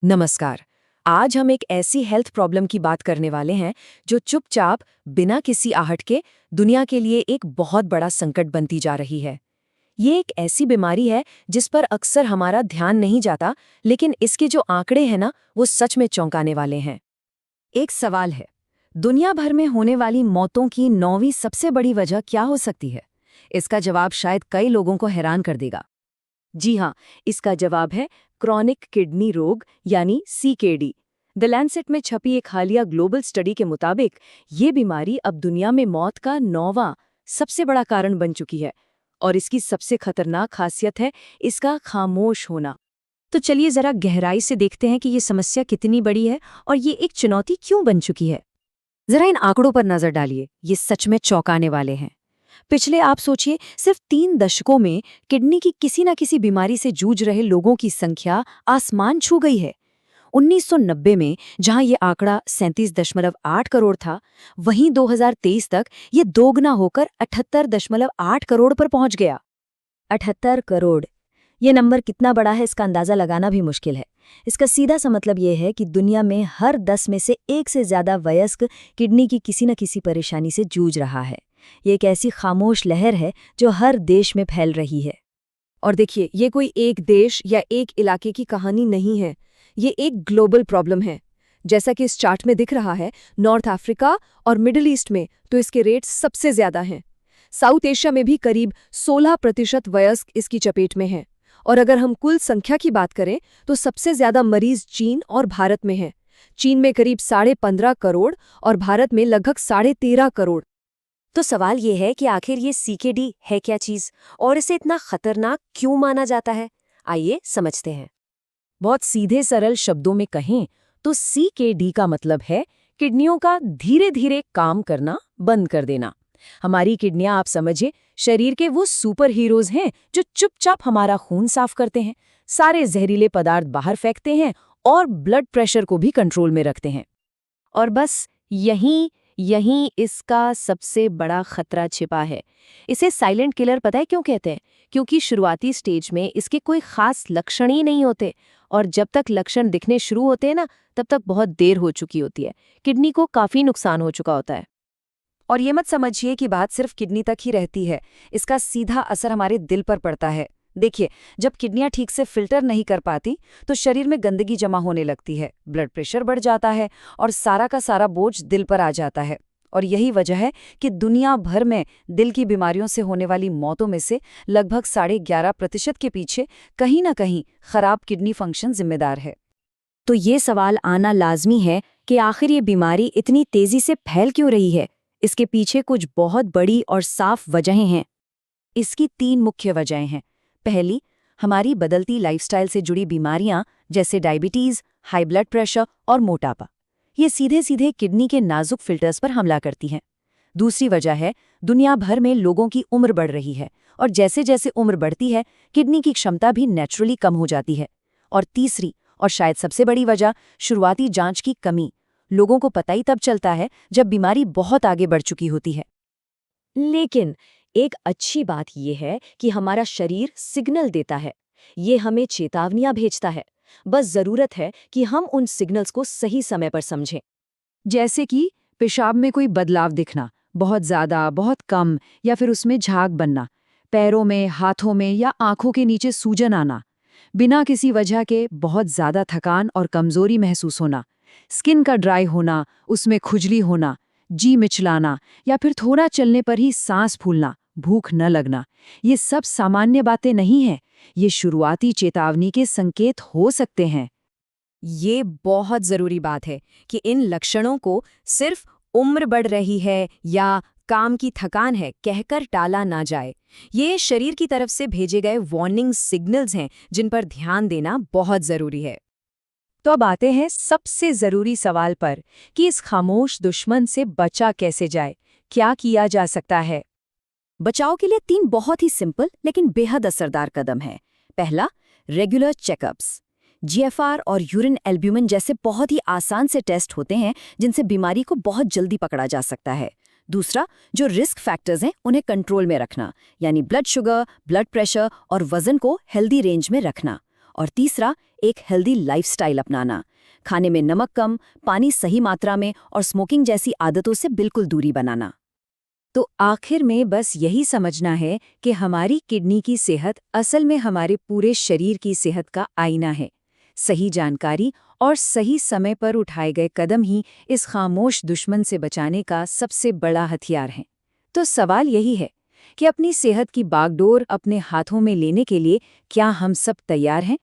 नमस्कार। आज हम एक ऐसी हेल्थ प्रॉब्लम की बात करने वाले हैं जो चुपचाप बिना किसी आहट के दुनिया के लिए एक बहुत बड़ा संकट बनती जा रही है। ये एक ऐसी बीमारी है जिस पर अक्सर हमारा ध्यान नहीं जाता, लेकिन इसके जो आंकड़े हैं ना, वो सच में चौंकाने वाले हैं। एक सवाल है, दुनिया भर में होने वाली मौतों की 9वीं सबसे बड़ी वजह क्या हो सकती है? इसका जवाब शायद कई लोगों को हैरान कर देगा। जी हाँ, इसका जवाब है क्रॉनिक किडनी रोग यानी सीकेडी। द लैंसेट में छपी एक हालिया ग्लोबल स्टडी के मुताबिक ये बीमारी अब दुनिया में मौत का 9वां सबसे बड़ा कारण बन चुकी है, और इसकी सबसे खतरनाक खासियत है इसका खामोश होना। तो चलिए जरा गहराई से देखते हैं कि ये समस्या कितनी बड़ी है और ये एक चुनौती क्यों बन चुकी है। जरा इन आंकड़ों पर नजर डालिए, ये सच में चौंकाने वाले हैं। पिछले आप सोचिए, सिर्फ 3 दशकों में किडनी की किसी न किसी बीमारी से जूझ रहे लोगों की संख्या आसमान छू गई है। 1990 में जहां ये आंकड़ा 37.8 करोड़ था, वहीं 2023 तक ये दोगुना होकर 78.8 करोड़ पर पहुंच गया। 78 करोड़, ये नंबर कितना बड़ा है इसका अंदाजा लगाना भी मुश्किल है। इसका सीधा सा मतलब ये है कि दुनिया में हर 10 में से 1 से ज्यादा वयस्क किडनी की किसी न किसी परेशानी से जूझ रहा है। ये एक ऐसी खामोश लहर है जो हर देश में फैल रही है। और देखिए, ये कोई एक देश या एक इलाके की कहानी नहीं है, ये एक ग्लोबल प्रॉब्लम है। जैसा कि इस चार्ट में दिख रहा है, नॉर्थ अफ्रीका और मिडिल ईस्ट में तो इसके रेट्स सबसे ज्यादा हैं। साउथ एशिया में भी करीब 16% वयस्क इसकी चपेट में हैं। और अगर हम कुल संख्या की बात करें तो सबसे ज्यादा मरीज चीन और भारत में हैं। चीन में करीब 15.5 करोड़ और भारत में लगभग 13.5 करोड़। तो सवाल ये है कि आखिर ये सीकेडी है क्या चीज, और इसे इतना खतरनाक क्यों माना जाता है? आइए समझते हैं। बहुत सीधे सरल शब्दों में कहें तो सीकेडी का मतलब है किडनियों का धीरे धीरे काम करना बंद कर देना। हमारी किडनियां, आप समझिए, शरीर के वो सुपर हीरोज हैं जो चुपचाप हमारा खून साफ करते हैं, सारे जहरीले पदार्थ बाहर फेंकते हैं और ब्लड प्रेशर को भी कंट्रोल में रखते हैं। और बस यहीं इसका सबसे बड़ा खतरा छिपा है। इसे साइलेंट किलर पता है क्यों कहते हैं? क्योंकि शुरुआती स्टेज में इसके कोई खास लक्षण ही नहीं होते, और जब तक लक्षण दिखने शुरू होते हैं ना, तब तक बहुत देर हो चुकी होती है। किडनी को काफी नुकसान हो चुका होता है। और ये मत समझिए कि बात सिर्फ किडनी तक ही रहती है, इसका सीधा असर हमारे दिल पर पड़ता है। देखिए, जब किडनियां ठीक से फिल्टर नहीं कर पाती तो शरीर में गंदगी जमा होने लगती है, ब्लड प्रेशर बढ़ जाता है और सारा का सारा बोझ दिल पर आ जाता है। और यही वजह है कि दुनिया भर में दिल की बीमारियों से होने वाली मौतों में से लगभग 11.5% के पीछे कहीं ना कहीं खराब किडनी फंक्शन जिम्मेदार है। तो ये सवाल आना लाजमी है कि आखिर ये बीमारी इतनी तेजी से फैल क्यों रही है? इसके पीछे कुछ बहुत बड़ी और साफ वजहें हैं। इसकी 3 मुख्य वजहें हैं। पहली, हमारी बदलती लाइफस्टाइल से जुड़ी बीमारियां जैसे डायबिटीज, हाई ब्लड प्रेशर और मोटापा। ये सीधे सीधे किडनी के नाजुक फिल्टर्स पर हमला करती हैं। दूसरी वजह है, दुनिया भर में लोगों की उम्र बढ़ रही है, और जैसे जैसे उम्र बढ़ती है किडनी की क्षमता भी नेचुरली कम हो जाती है। और तीसरी और शायद सबसे बड़ी वजह, शुरुआती जांच की कमी। लोगों को पता ही तब चलता है जब बीमारी बहुत आगे बढ़ चुकी होती है। लेकिन एक अच्छी बात यह है कि हमारा शरीर सिग्नल देता है, ये हमें चेतावनियां भेजता है। बस जरूरत है कि हम उन सिग्नल्स को सही समय पर समझें। जैसे कि पेशाब में कोई बदलाव दिखना, बहुत ज्यादा, बहुत कम, या फिर उसमें झाग बनना, पैरों में, हाथों में या आंखों के नीचे सूजन आना, बिना किसी वजह के बहुत ज्यादा थकान और कमजोरी महसूस होना, स्किन का ड्राई होना, उसमें खुजली होना, जी मिचलाना, या फिर थोड़ा चलने पर ही सांस फूलना, भूख न लगना। ये सब सामान्य बातें नहीं हैं, ये शुरुआती चेतावनी के संकेत हो सकते हैं। ये बहुत जरूरी बात है कि इन लक्षणों को सिर्फ उम्र बढ़ रही है या काम की थकान है कहकर टाला ना जाए। ये शरीर की तरफ से भेजे गए वार्निंग सिग्नल्स हैं जिन पर ध्यान देना बहुत जरूरी है। तो अब आते हैं सबसे जरूरी सवाल पर कि इस खामोश दुश्मन से बचा कैसे जाए, क्या किया जा सकता है? बचाव के लिए 3 बहुत ही सिंपल लेकिन बेहद असरदार कदम हैं। पहला, रेगुलर चेकअप्स। जीएफआर और यूरिन एल्ब्यूमिन जैसे बहुत ही आसान से टेस्ट होते हैं जिनसे बीमारी को बहुत जल्दी पकड़ा जा सकता है। दूसरा, जो रिस्क फैक्टर्स हैं उन्हें कंट्रोल में रखना, यानी ब्लड शुगर, ब्लड प्रेशर और वजन को हेल्दी रेंज में रखना। और तीसरा, एक हेल्दी लाइफस्टाइल अपनाना। खाने में नमक कम, पानी सही मात्रा में और स्मोकिंग जैसी आदतों से बिल्कुल दूरी बनाना। तो आखिर में बस यही समझना है कि हमारी किडनी की सेहत असल में हमारे पूरे शरीर की सेहत का आईना है। सही जानकारी और सही समय पर उठाए गए कदम ही इस खामोश दुश्मन से बचाने का सबसे बड़ा हथियार है। तो सवाल यही है कि अपनी सेहत की बागडोर अपने हाथों में लेने के लिए क्या हम सब तैयार हैं?